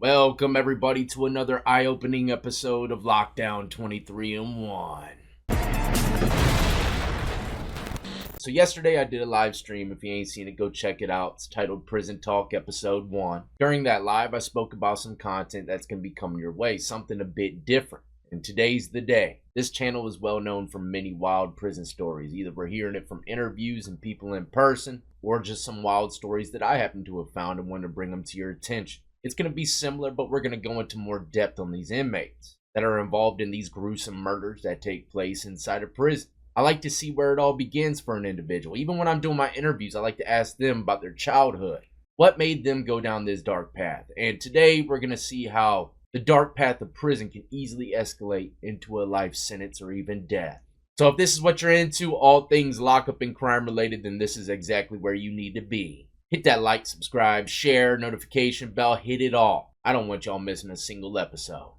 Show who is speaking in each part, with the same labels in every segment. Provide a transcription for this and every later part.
Speaker 1: Welcome everybody to another eye-opening episode of Lockdown 23 in 1. So yesterday I did a live stream. If you ain't seen it, go check it out. It's titled Prison Talk Episode 1. During that live, I spoke about some content that's going to be coming your way, something a bit different. And today's the day. This channel is well known for many wild prison stories. Either we're hearing it from interviews and people in person, or just some wild stories that I happen to have found and want to bring them to your attention. It's going to be similar, but we're going to go into more depth on these inmates that are involved in these gruesome murders that take place inside a prison. I like to see where it all begins for an individual. Even when I'm doing my interviews, I like to ask them about their childhood. What made them go down this dark path? And today we're going to see how the dark path of prison can easily escalate into a life sentence or even death. So if this is what you're into, all things lockup and crime related, then this is exactly where you need to be. Hit that like, subscribe, share, notification bell, hit it all. I don't want y'all missing a single episode.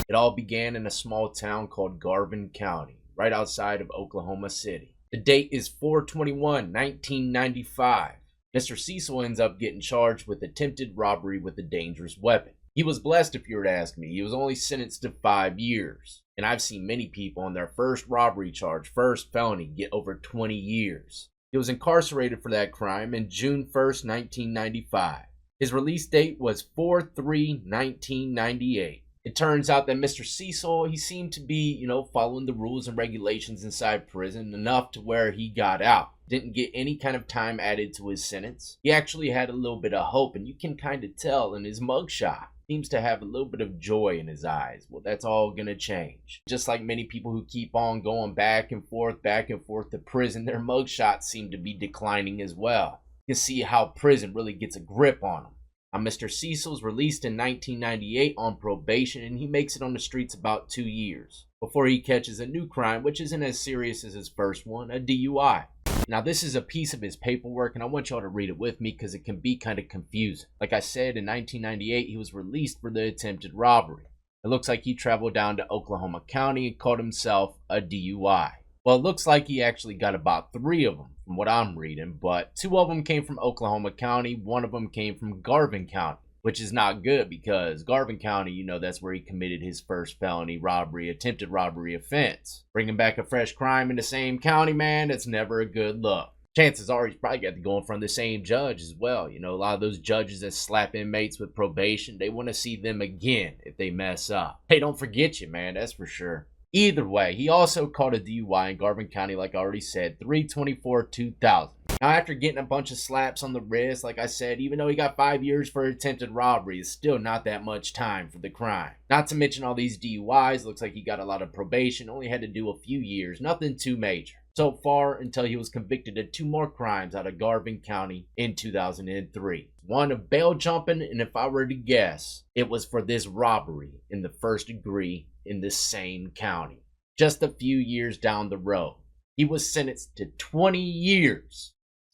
Speaker 1: It all began in a small town called Garvin County, right outside of Oklahoma City. The date is 4/21/1995. Mr. Cecil ends up getting charged with attempted robbery with a dangerous weapon. He was blessed, if you were to ask me. He was only sentenced to 5 years. And I've seen many people on their first robbery charge, first felony, get over 20 years. He was incarcerated for that crime in June 1st, 1995. His release date was 4/3/1998. It turns out that Mr. Cecil, he seemed to be, following the rules and regulations inside prison enough to where he got out. Didn't get any kind of time added to his sentence. He actually had a little bit of hope, and you can kind of tell in his mugshot. Seems to have a little bit of joy in his eyes. Well, that's all gonna change. Just like many people who keep on going back and forth to prison, their mugshots seem to be declining as well. You can see how prison really gets a grip on them. Now, Mr. Cecil's released in 1998 on probation, and he makes it on the streets about 2 years before he catches a new crime, which isn't as serious as his first one, a DUI. Now, this is a piece of his paperwork, and I want y'all to read it with me because it can be kind of confusing. Like I said, in 1998, he was released for the attempted robbery. It looks like he traveled down to Oklahoma County and called himself a DUI. Well, it looks like he actually got about 3 of them from what I'm reading, but 2 of them came from Oklahoma County, 1 of them came from Garvin County, which is not good because Garvin County, that's where he committed his first felony robbery, attempted robbery offense. Bringing back a fresh crime in the same county, man, that's never a good look. Chances are he's probably got to go in front of the same judge as well. A lot of those judges that slap inmates with probation, they want to see them again if they mess up. They don't forget you, man, that's for sure. Either way, he also caught a DUI in Garvin County, like I already said, 3/24/2000. Now, after getting a bunch of slaps on the wrist, like I said, even though he got 5 years for attempted robbery, it's still not that much time for the crime. Not to mention all these DUIs, looks like he got a lot of probation, only had to do a few years, nothing too major. So far, until he was convicted of 2 more crimes out of Garvin County in 2003. One of bail jumping, and if I were to guess, it was for this robbery in the first degree in the same county. Just a few years down the road, he was sentenced to 20 years.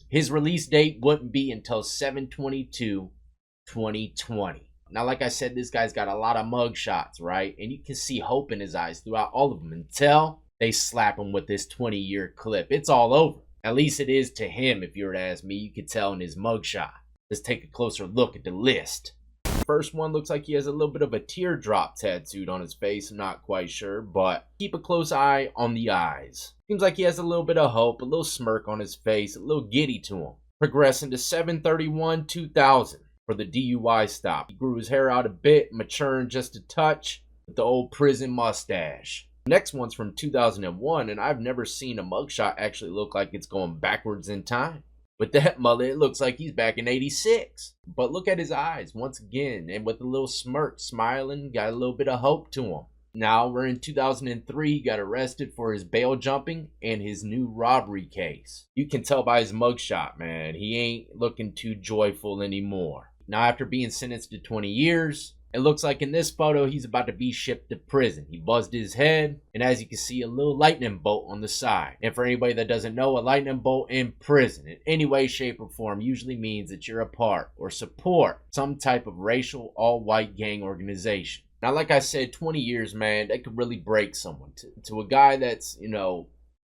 Speaker 1: His release date wouldn't be until 7/22/2020. Now, like I said, this guy's got a lot of mug shots, right? And you can see hope in his eyes throughout all of them until they slap him with this 20-year clip. It's all over. At least it is to him, if you were to ask me. You could tell in his mugshot. Let's take a closer look at the list. First one looks like he has a little bit of a teardrop tattooed on his face. I'm not quite sure, but keep a close eye on the eyes. Seems like he has a little bit of hope, a little smirk on his face, a little giddy to him. Progressing to 7/31/2000 for the DUI stop. He grew his hair out a bit, maturing just a touch with the old prison mustache. Next one's from 2001, and I've never seen a mugshot actually look like it's going backwards in time. With that mullet, it looks like he's back in 86. But look at his eyes once again, and with a little smirk, smiling, got a little bit of hope to him. Now we're in 2003, he got arrested for his bail jumping and his new robbery case. You can tell by his mugshot, man, he ain't looking too joyful anymore. Now after being sentenced to 20 years, it looks like in this photo, he's about to be shipped to prison. He buzzed his head, and as you can see, a little lightning bolt on the side. And for anybody that doesn't know, a lightning bolt in prison, in any way, shape, or form, usually means that you're a part or support some type of racial, all-white gang organization. Now, like I said, 20 years, man, that could really break someone. To a guy that's,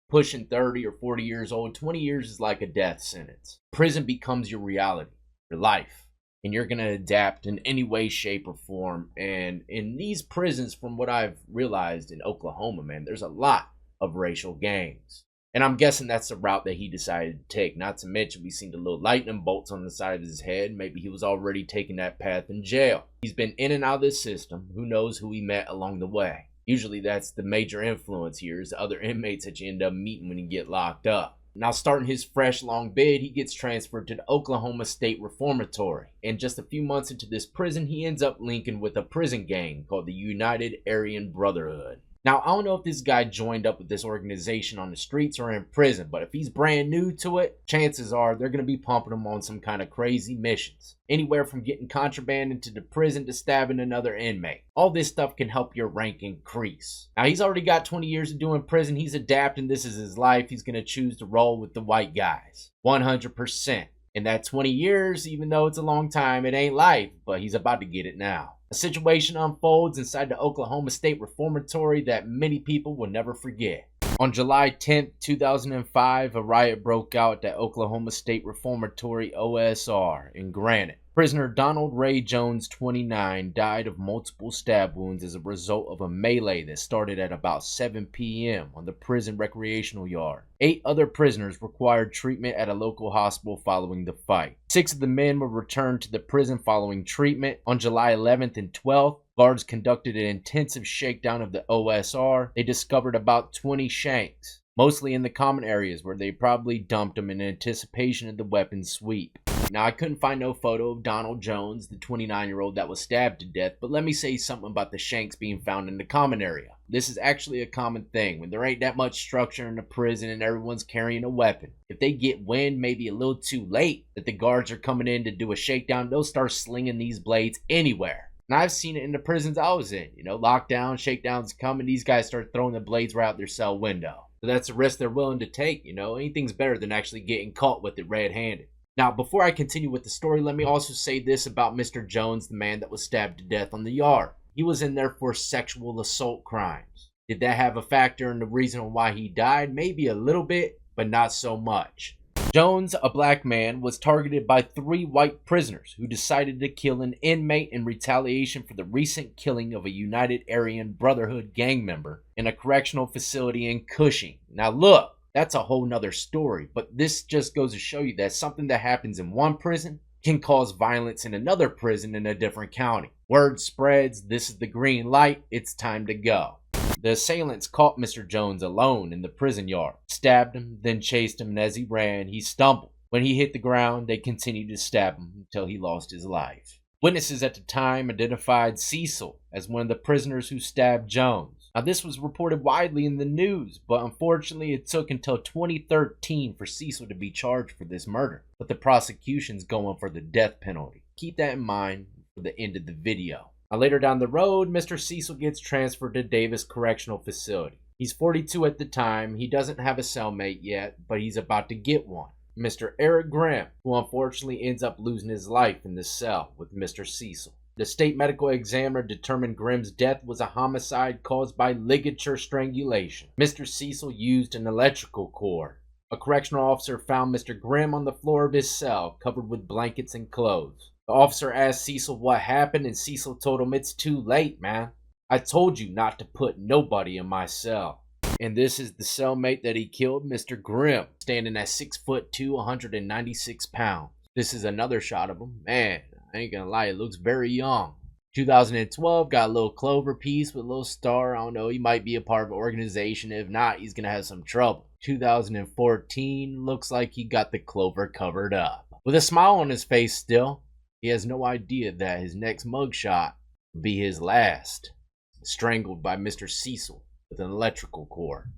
Speaker 1: pushing 30 or 40 years old, 20 years is like a death sentence. Prison becomes your reality, your life. and you're going to adapt in any way, shape, or form. And in these prisons, from what I've realized in Oklahoma, man, there's a lot of racial gangs. And I'm guessing that's the route that he decided to take. Not to mention, we seen the little lightning bolts on the side of his head. Maybe he was already taking that path in jail. He's been in and out of this system. Who knows who he met along the way? Usually that's the major influence here, is the other inmates that you end up meeting when you get locked up. Now, starting his fresh long bid, he gets transferred to the Oklahoma State Reformatory. And just a few months into this prison, he ends up linking with a prison gang called the United Aryan Brotherhood. Now, I don't know if this guy joined up with this organization on the streets or in prison, but if he's brand new to it, chances are they're going to be pumping him on some kind of crazy missions. Anywhere from getting contraband into the prison to stabbing another inmate. All this stuff can help your rank increase. Now, he's already got 20 years of doing prison. He's adapting. This is his life. He's going to choose to roll with the white guys. 100%. In that 20 years, even though it's a long time, it ain't life, but he's about to get it now. A situation unfolds inside the Oklahoma State Reformatory that many people will never forget. On July 10th, 2005, a riot broke out at the Oklahoma State Reformatory OSR in Granite. Prisoner Donald Ray Jones, 29, died of multiple stab wounds as a result of a melee that started at about 7 p.m. on the prison recreational yard. 8 other prisoners required treatment at a local hospital following the fight. 6 of the men were returned to the prison following treatment. On July 11th and 12th, guards conducted an intensive shakedown of the OSR. They discovered about 20 shanks, mostly in the common areas where they probably dumped them in anticipation of the weapon sweep. Now, I couldn't find no photo of Donald Jones, the 29-year-old that was stabbed to death, but let me say something about the shanks being found in the common area. This is actually a common thing. When there ain't that much structure in the prison and everyone's carrying a weapon, if they get wind maybe a little too late that the guards are coming in to do a shakedown, they'll start slinging these blades anywhere. And I've seen it in the prisons I was in. You know, lockdown, shakedowns coming, these guys start throwing the blades right out their cell window. So that's a risk they're willing to take, you know. Anything's better than actually getting caught with it red-handed. Now, before I continue with the story, let me also say this about Mr. Jones, the man that was stabbed to death on the yard. He was in there for sexual assault crimes. Did that have a factor in the reason why he died? Maybe a little bit, but not so much. Jones, a black man, was targeted by 3 white prisoners who decided to kill an inmate in retaliation for the recent killing of a United Aryan Brotherhood gang member in a correctional facility in Cushing. Now look, that's a whole nother story, but this just goes to show you that something that happens in one prison can cause violence in another prison in a different county. Word spreads, this is the green light, it's time to go. The assailants caught Mr. Jones alone in the prison yard, stabbed him, then chased him, and as he ran, he stumbled. When he hit the ground, they continued to stab him until he lost his life. Witnesses at the time identified Cecil as one of the prisoners who stabbed Jones. Now, this was reported widely in the news, but unfortunately it took until 2013 for Cecil to be charged for this murder. But the prosecution's going for the death penalty. Keep that in mind for the end of the video. Now, later down the road, Mr. Cecil gets transferred to Davis Correctional Facility. He's 42 at the time. He doesn't have a cellmate yet, but he's about to get one. Mr. Eric Grimm, who unfortunately ends up losing his life in the cell with Mr. Cecil. The state medical examiner determined Grimm's death was a homicide caused by ligature strangulation. Mr. Cecil used an electrical cord. A correctional officer found Mr. Grimm on the floor of his cell, covered with blankets and clothes. The officer asked Cecil what happened, and Cecil told him, "It's too late, man. I told you not to put nobody in my cell." And this is the cellmate that he killed, Mr. Grimm, standing at 6'2", 196 pounds. This is another shot of him. Man, I ain't gonna lie, it looks very young. 2012, got a little clover piece with a little star. I don't know, he might be a part of an organization. If not, he's gonna have some trouble. 2014, looks like he got the clover covered up. With a smile on his face still, he has no idea that his next mugshot will be his last. Strangled by Mr. Cecil with an electrical cord.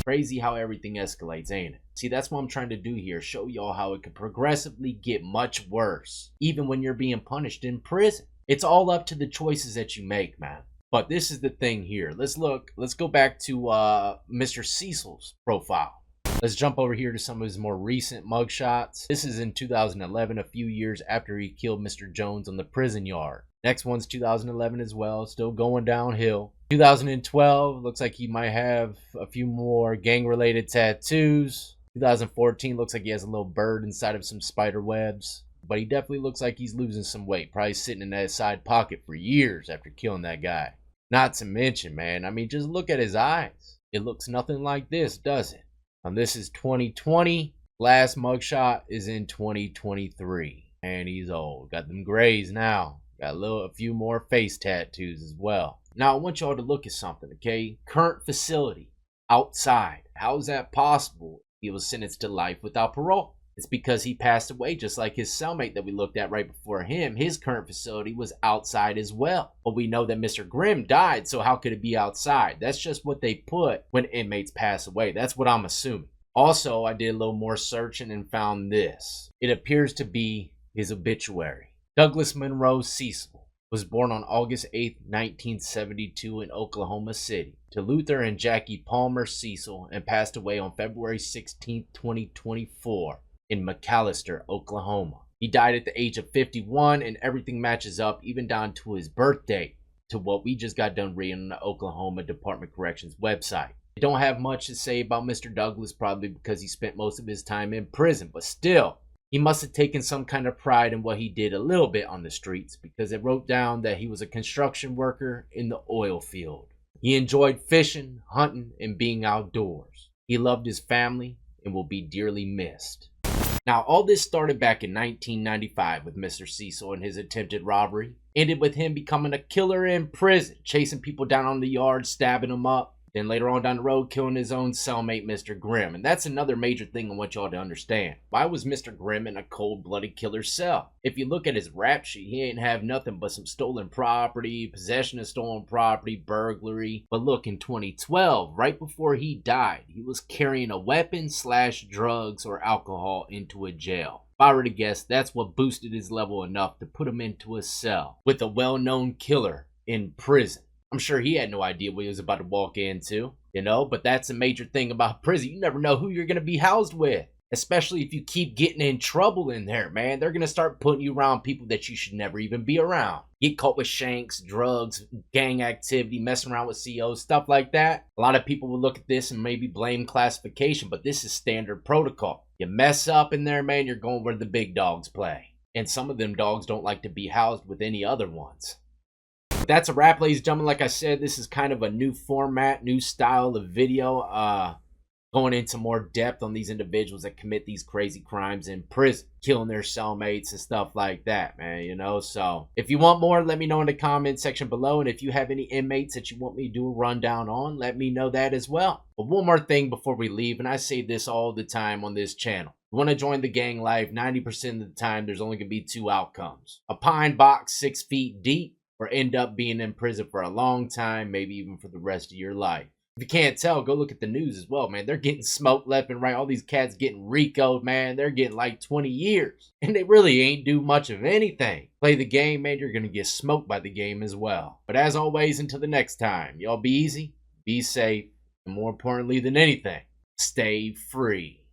Speaker 1: Crazy how everything escalates, ain't it? See, that's what I'm trying to do here. Show y'all how it can progressively get much worse, even when you're being punished in prison. It's all up to the choices that you make, man. But this is the thing here. Let's go back to Mr. Cecil's profile. Let's jump over here to some of his more recent mugshots. This is in 2011, a few years after he killed Mr. Jones on the prison yard. Next one's 2011 as well, still going downhill. 2012, looks like he might have a few more gang-related tattoos. 2014, looks like he has a little bird inside of some spider webs. but he definitely looks like he's losing some weight, probably sitting in that side pocket for years after killing that guy. Not to mention, man, I mean, just look at his eyes. It looks nothing like this, does it? And this is 2020. Last mugshot is in 2023. And he's old. Got them grays now. Got a few more face tattoos as well. Now, I want y'all to look at something, okay? Current facility. Outside. How is that possible? He was sentenced to life without parole. It's because he passed away, just like his cellmate that we looked at right before him. His current facility was outside as well. But we know that Mr. Grimm died, so how could it be outside? That's just what they put when inmates pass away. That's what I'm assuming. Also, I did a little more searching and found this. It appears to be his obituary. Douglas Monroe Cecil was born on August 8, 1972 in Oklahoma City to Luther and Jackie Palmer Cecil, and passed away on February 16, 2024 in McAlester, Oklahoma. He died at the age of 51, and everything matches up even down to his birthday to what we just got done reading on the Oklahoma Department of Corrections website. I don't have much to say about Mr. Douglas, probably because he spent most of his time in prison, but still, he must have taken some kind of pride in what he did a little bit on the streets, because it wrote down that he was a construction worker in the oil field. He enjoyed fishing, hunting, and being outdoors. He loved his family and will be dearly missed. Now, all this started back in 1995 with Mr. Cecil and his attempted robbery. Ended with him becoming a killer in prison, chasing people down on the yard, stabbing them up. Then later on down the road, killing his own cellmate, Mr. Grimm. And that's another major thing I want y'all to understand. Why was Mr. Grimm in a cold-blooded killer cell? If you look at his rap sheet, he ain't have nothing but some stolen property, possession of stolen property, burglary. But look, in 2012, right before he died, he was carrying a weapon / drugs or alcohol into a jail. If I were to guess, that's what boosted his level enough to put him into a cell with a well-known killer in prison. I'm sure he had no idea what he was about to walk into, you know, but that's a major thing about prison. You never know who you're going to be housed with, especially if you keep getting in trouble in there, man. They're going to start putting you around people that you should never even be around. Get caught with shanks, drugs, gang activity, messing around with COs, stuff like that. A lot of people will look at this and maybe blame classification, but this is standard protocol. You mess up in there, man, you're going where the big dogs play. And some of them dogs don't like to be housed with any other ones. That's a wrap, ladies and gentlemen. Like I said, this is kind of a new format, new style of video, going into more depth on these individuals that commit these crazy crimes in prison, killing their cellmates and stuff like that, man, you know. So if you want more, let me know in the comment section below. And if you have any inmates that you want me to do a rundown on, let me know that as well. But one more thing before we leave, and I say this all the time on this channel. You want to join the gang life, 90% of the time, there's only going to be two outcomes. A pine box 6 feet deep, or end up being in prison for a long time, maybe even for the rest of your life. If you can't tell, go look at the news as well, man. They're getting smoked left and right. All these cats getting RICO'd, man. They're getting like 20 years. And they really ain't do much of anything. Play the game, man. You're going to get smoked by the game as well. But as always, until the next time, y'all be easy, be safe, and more importantly than anything, stay free.